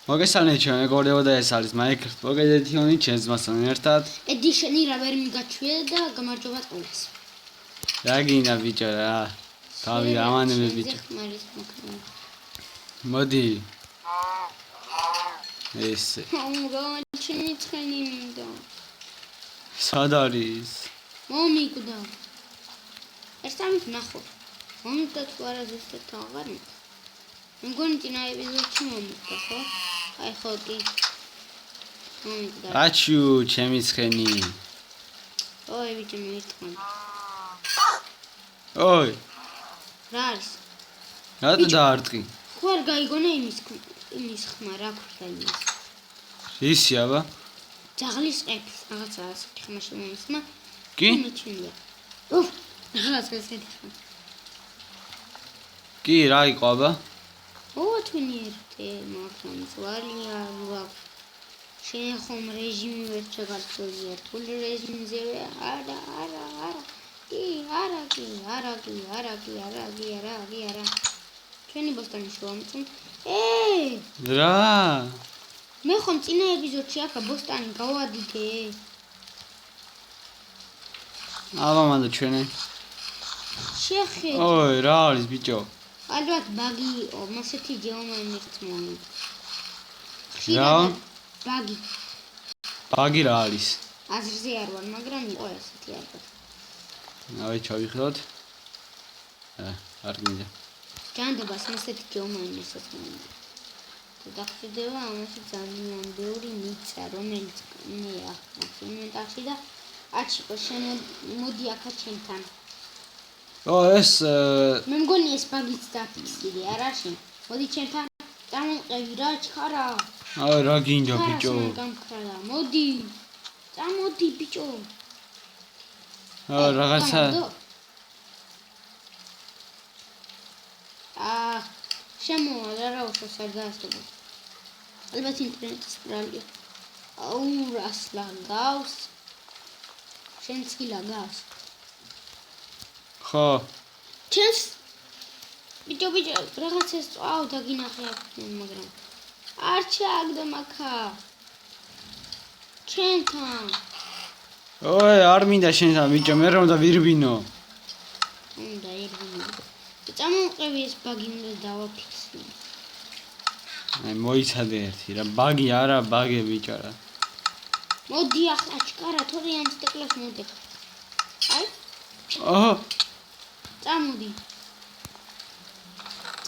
მოგესალმებით ჩემო მეგობრებო და ეს არის Minecraft მოგედეთიონი ჩემს მასთან ერთად. Edition-ი რა ვერ მიგაჩვია და გამარჯობა ყველას. რა გინდა ბიჭო რა. თავი ამანები ბიჭო. მოდი. ესე. გამარჯვენი ცხენი მინდა. სად არის? მომიგდა. ეს ამით ნახო. მომიგდა თუ არა ზუსტად აღარ მიგდა. მგონი წინა ეპიზოდში მომიგდა ხო? აი ხო კი. მომიგდა. აჩუ ჩემი ცხენი. ოი ბიჭო მერტყმა. ოი. რა არის? რატო დაარტყი? ხო არ გაიგონა იმის ხმა რა ქვია იმის. ისი აბა? ძაღლის ყეფს რაღაცა ასეთი ხმა შემოისმა. კი? მიჩნდა. უფ, რაღაცა ასეთი ხმა. კი რა იყო აბა? თუნიერთე მაგრამ ზვალია ვაქვს. შენ ხომ რეჟიმი ვერ ჩაგარწევი ერთულ რეჟიმზე არა. კი არა. ჩვენი ბოსტანი შევამწუნ. რა? მე ხომ წინა ეპიზოდში აქა ბოსტანი გავადიდე. აბა მანდ ჩვენი. შეხედე. ოი რა არის ბიჭო? ალბათ ბაგი იყო, მასეთი ჯეომანი ერთმანი. რა? ბაგი. ბაგი რა არის? აზრზე არ ვარ, მაგრამ იყო ესეთი ალბათ. აი ჩავიხდოთ. არ მინდა. ჯანდებას მასეთი ჯეომანი ერთმანი. თუ დახვდება ამაში ძალიან ბევრი მიწა, რომელიც მე ახლა ინვენტარში და აჩიკო შენ მოდი აქა ჩემთან. ეს მე მგონი ეს ბაგიც დაფიქსირე არა შენ. მოდი ჩემთან წამოყევი რა ჩქარა. აი რა გინდა ბიჭო? გამქრალა. მოდი. წამოდი ბიჭო. რაღაცა შემოვა რა უშავს არ დაასწორებ. ალბათ ინტერნეტის ბრალია. აუ რას ლაგავს. შენც კი ლაგავს. ხო. ჩეს ბიჭო რაღაცას წავ დაგინახე აქ მაგრამ არ ჩააგდო მაქა. ჩემთან. ოი არ მინდა შენთან ბიჭო მე რომ და ვირბინო. უნდა ერბინო. წამოყევი ეს ბაგი უნდა დავაფიქსირო. აი მოიცადე ერთი რა ბაგი არა ბაგე ბიჭო რა. მოდი ახლა ჩკარა თორე ამ სტეკლას მოდი. აი.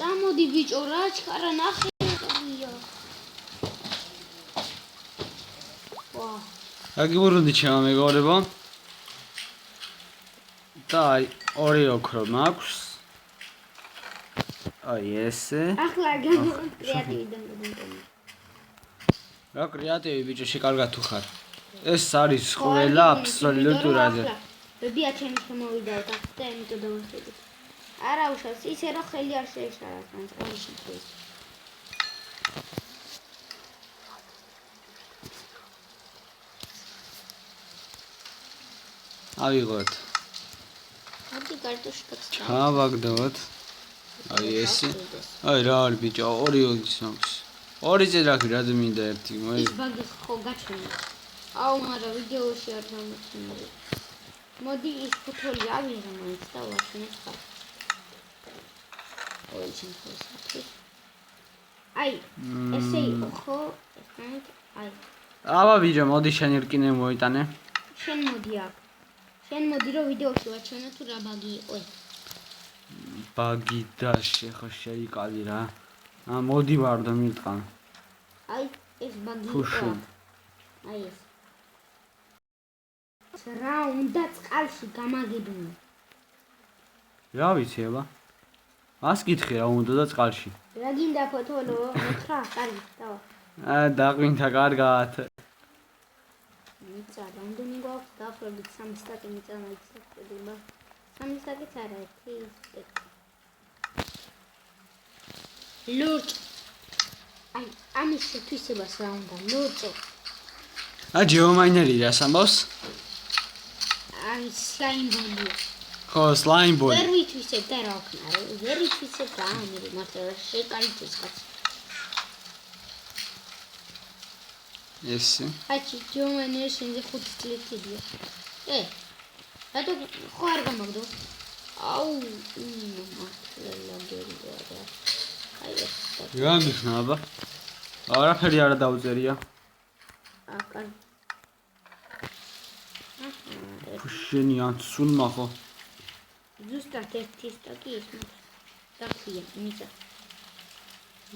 წამოდი ბიჭო რა ჩკარა ნახე. ვა. აგიბურუნდი ჩემო მეგობრებო. და აი ორი ოქრო მაქვს. აი ესე. ახლა კრეატივი დამგონი. რა კრეატივი ბიჭო შეკარგად თუ ხარ. ეს არის ყველა აბსოლუტურად. ბებია ჩემი შემოვიდა და ხტე იმიტომ დავხედე. არა უშავს ისე რომ ხელი არ შეეშალა თან წელში დღეს. ავიღოთ. მოდი კარტოშკაც ჩავაგდოთ. აი ესე. აი რა არის ბიჭო ორი ის მაქვს. ორი წერაკი რა მინდა ერთი მოი. ის ბაგი ხო გაჩვენა. აუ მაგრამ ვიდეოში არ დამოჩნდა. მოდი ის ფოთოლი ავიღე მაინც და ვაშენებ ხარ. ოი შემთხვევაში. აი ესე იყო ხო? აი. აბა ბიჭო მოდი შენ რკინე მოიტანე. შენ მოდი აქ. შენ მოდი რომ ვიდეოში ვაჩვენო თუ რა ბაგი იყო. ბაგი და შეხო შეიკალი რა. მოდი ვარდო მირტყან. აი ეს ბაგი იყო. აი ეს. რა უნდა წყალში გამაგებინო. რა ვიცი აბა. მას კითხე რა უნდა და წყალში. რა გინდა ფოთოლო? მოთხრა, კარგი, დავა. დაგვინდა კარგად. მიწა, რამდენი გვაქვს? დაახლოებით 3 სტაკი მიწა მაიცდება. 3 სტაკიც არა, 1 სტაკი. ლურჯ. აი, ამის შეთვისებას რა უნდა? ლურჯო. ჯეომაინერი რას ამბავს? აი, სლაიმბოლი. ხო, სლაიმბოლი. ვერ ვითვისებ და რა ვქნა, ვერ ვითვისებ რა, ამერი მართლა შეკარიძეს კაცი. ესე. აჩი ჯომანე შენზე 5 წლით იდია. რატო ხო არ გამაგდო? აუ, მართლა გერია რა. აი ეს. რა მიხნა აბა? არაფერი არა დაუწერია. აკან. შენი ანცულმა ხო? ზუსტად ერთი სტაკი ის მაქვს. დაქვია, მიწა.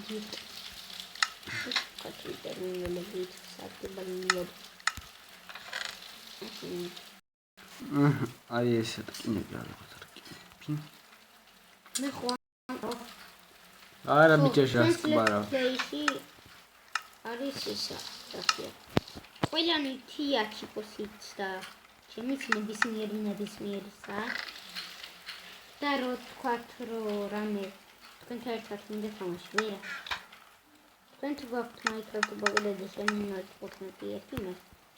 გიხ. კაცი ტერმინოლოგიით საკუთრებად. აი ესე ტკინები ალბათ არ ტკინები. მე ხო არა ბიჭო შეასკბარა. არის ისა, სახია. ყველანი თიაჩი პოსიც და ჩემიც ნებისმიერისა. და რო თქვათ რომ რამე თქვენთან ერთად მინდა თამაში, ვერა. თქვენ თუ გაქვთ Minecraft ბაგლედი შემინოთ 15 მე.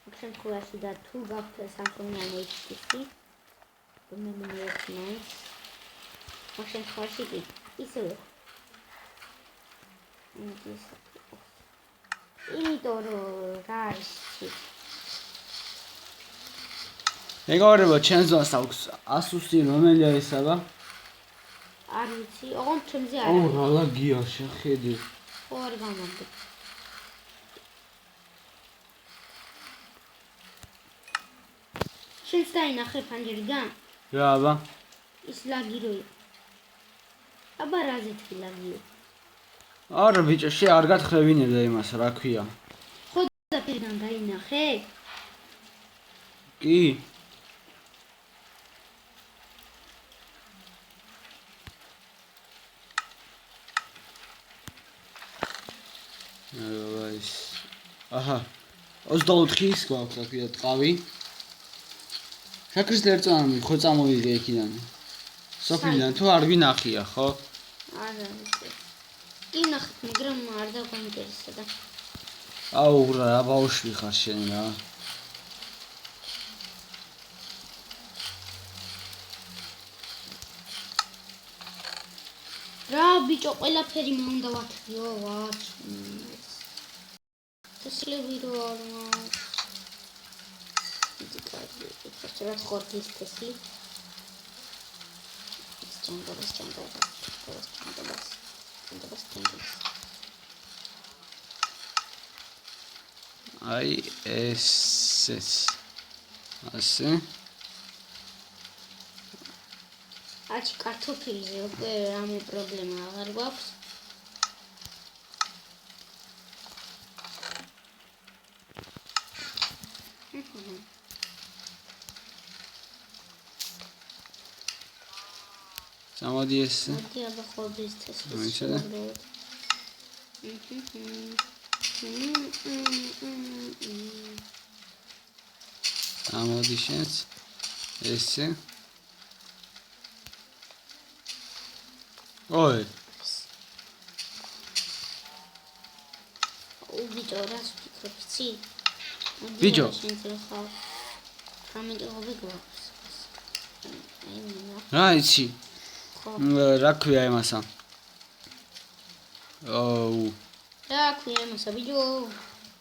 აქ შემთხვევაში და თუ გაქვთ Samsung-იან HTC, მე მეცნობს. აქ შემთხვევაში კი ისევე. იმიტომ რომ რა არის მეგობრებო, ჩემს ძონს აქვს Asus-ი რომელია ეს აბა? არ ვიცი, ოღონდ ჩემზე აუ არის. რა ლაგია შეხედი. ხო არ გამაგდო. შენს დაინახე ფანჯერიდან? რა აბა? ის ლაგი რო იყო. აბა რაზე თქვი ლაგიო? არა ბიჭო, შე არ გათხრევინებდა იმას, რა ქვია? ხო დაფერგან დაინახე? კი. ეს აჰა 24-ის გვაქვს რა ქვია ტყავი. შაქრის ლერწამი ხო წამოვიდე იქიდან. სოფლიდან თუ არ ვინახია, ხო? არა ვიცი. კი ნახეთ, მაგრამ არ დაგვაინტერესდა. აუ რა ბავშვი ხარ შენ რა. რა ბიჭო, ყველაფერი მე უნდა ვათრიო, ვაჩ. თესლები რო არ მაქვს. Teraz chortis tesli. Ściągać. Ai SS. Asi. Aci kartofilze, rame problema აღარ გვაქვს. Samadi es. მოდი აბა ხორდის თესლი. მოიცადე. Samadi შენს ესე. ой. ბიჭო, რას ვფიქრობ, ცი? ბიჭო. რამე გვაქვს. რა იცი? რა ქვია იმასა? ოუ. რა ქვია იმასა, ბიჭო?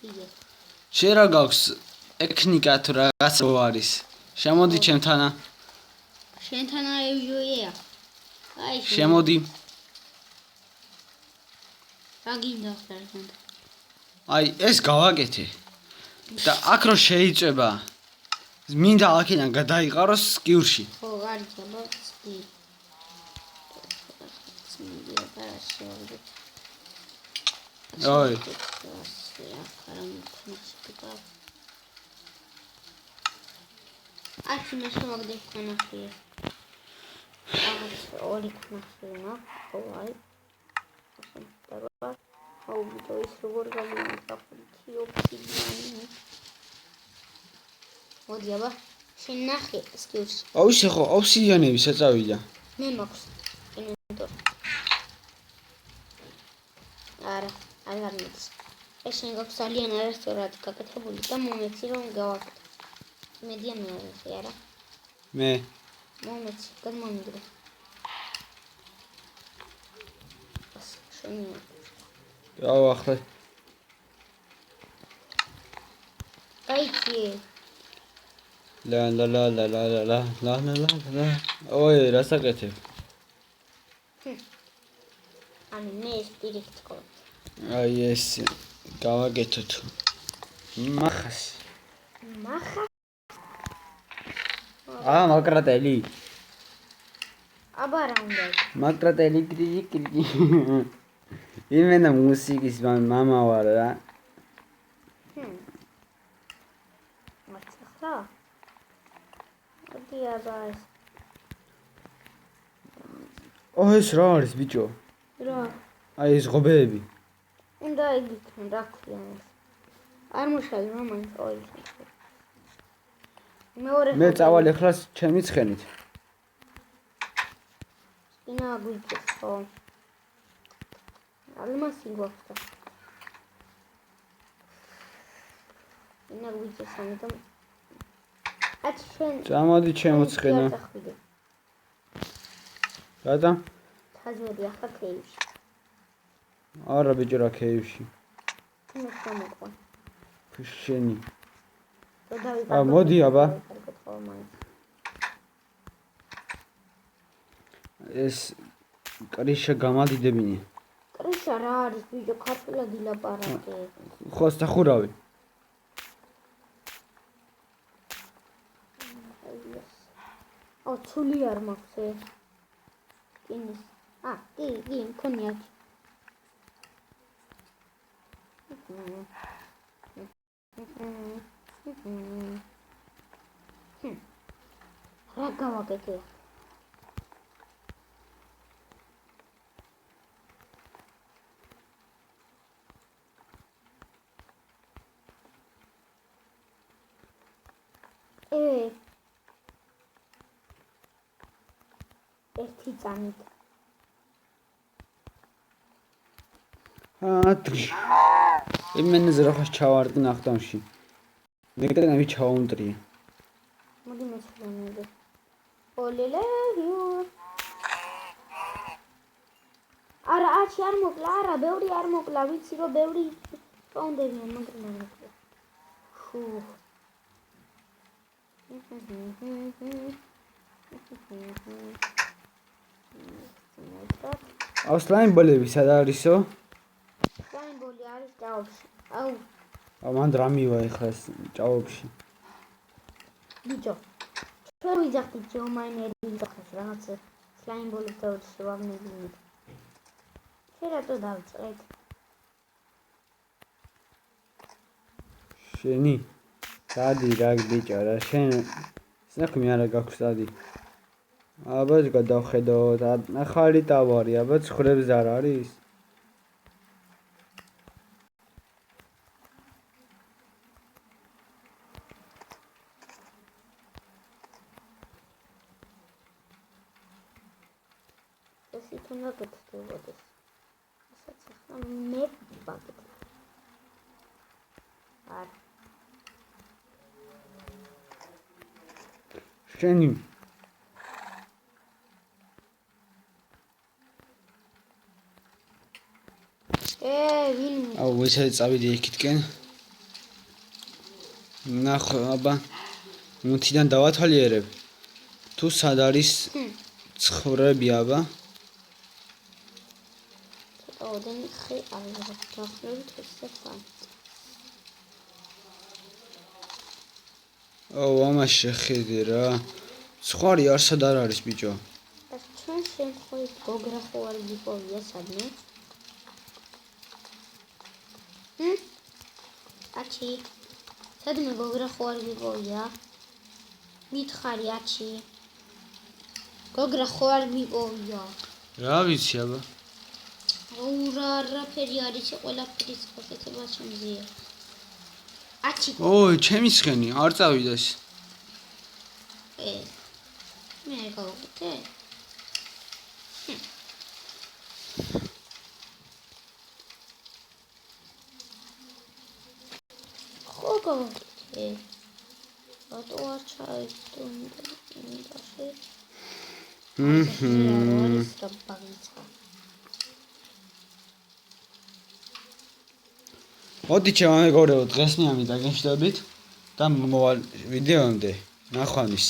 ბიჭო. შენ რა გაქვს ტექნიკა თუ რაღაც არის? შემოდი ჩემთანა. შენთან აიუია. აი შემოდი. რა გინდა ხარჯან? აი ეს გავაკეთე. და აქ რო შეიწება. მინდა აქედან გადაიყაროს სკიურში. ხო, არის აბა სკი. ой. აქ ნაშრომი ხანახია. აღარ ორი ხანახია, ხო აი. აუ ბიჭო, ის როგორ გამიგდა ოფსიდიანი. მოდი აბა, შენ ნახე სკიურში. აუ ისე ხო ოფსიდიანები საწავიდა. მე მაქვს ინვენტორი. არა, აღარ მიდის. ეს შენ გაქვს ძალიან არასწორად გაკეთებული და მომეცი რომ გავაკეთე. მედია მე არა. მე მომეცი, გადმომიგრე. შენი აუ ახლა კი. ლა ლა ლა ლა ლა ლა ლა ლა ლა ლა ლა. ოი, რასაკეთებ? ანუ მე ეს დირექტ ყო. აი ეს გავაკეთოთ. მახას. მახა. მაკრატელი. აბა რა უნდა? მაკრატელი კრიკრიკი. იმენა მუსიკის მამა ვარ რა. მართლა? მოდი აბა ეს. ეს რა არის ბიჭო? რა? აი ეს ღობეები. უნდა იგიქნო რა ქვია ეს. არ მოშალ რა მაინც ყოველთვის. მე წავალ ახლა ჩემი ცხენით. ინა გვიქეს ხო? ალმასი გვაქვს. ინა გვიქეს ამიტომ ათ შენ წამოდი ჩემო ცხენა. რატო? ხაზოდი ახლა ქეივში. არა ბიჭო რა ქეივში. მე შემოყვან. შენი. აა მოდი აბა. ეს კრიშა გამადიდებინი. კრიშა რა არის ბიჭო ქართულად ილაპარაკე. ხო სახურავი. ცული არ მაქვს ეს. კინის. კი, მქონია. რა გავაკეთე? ერთი წამით. იმენზე რა ხარ ჩავარდი ნახტომში. მეკეთები ჩაუნტრია. მოდი მეცხრამეზე. ოლელე იო. არა აჩი არ მოკლა, არა ბევრი არ მოკლა, ვიცი რომ ბევრი პაუნდებიან, მაგრამ არ მოკლა. ხუ. სლაიმბოლები სად არისო? სლაიმბოლი არის ჭაობში. აუ. მან დრამივა ეხლა ჭაობში. ბიჭო. ჩვენ ვიძახით რომ მაინერი ვიძახეს რაღაცა სლაიმბოლის დაუწყო ვაგნებინით. შენ რატო დავწყეთ? შენი დადი რა ბიჭო რა შენ საქმე არა გაქვს დადი. აბა გადავხედო ახალი ტავარი აბა ცხრებს არ არის? ეს თუნდა გეთხოვდეს. ასაც ახლა მე ვაკეთებ. არ შენი ვინ აუ ვეცადე წავიდე იქითკენ. ნახო აბა მუთიდან დავათვალიერებ. თუ სად არის ცხრები აბა? ოდენი ხე არის გახლებით ესე ხარ. აუ ამას შეხედე რა. ცხვარი არსად არ არის ბიჭო. ეს ჩვენ შემთხვევით გოგრა ხო არ გიპოვია სადმე? აჩი სადმე გოგრა ხო არ გიპოვია? მითხარი აჩი გოგრა ხო არ გიპოვია? რა ვიცი აბა. რაფერი არის ყველაფრის ხოთება შემზია. აჩი ოი ჩემი ცხენი არ წავიდეს. მე გავაკეთე. ხო გავაკეთე. რატო არ ჩაიდონდა იმდაშე? არის რა ბაგიცა. მოდი ჩემო მეგობრებო დღესნი ამით დაგეშდებით. და მომავალ ვიდეომდე ნახვამდის.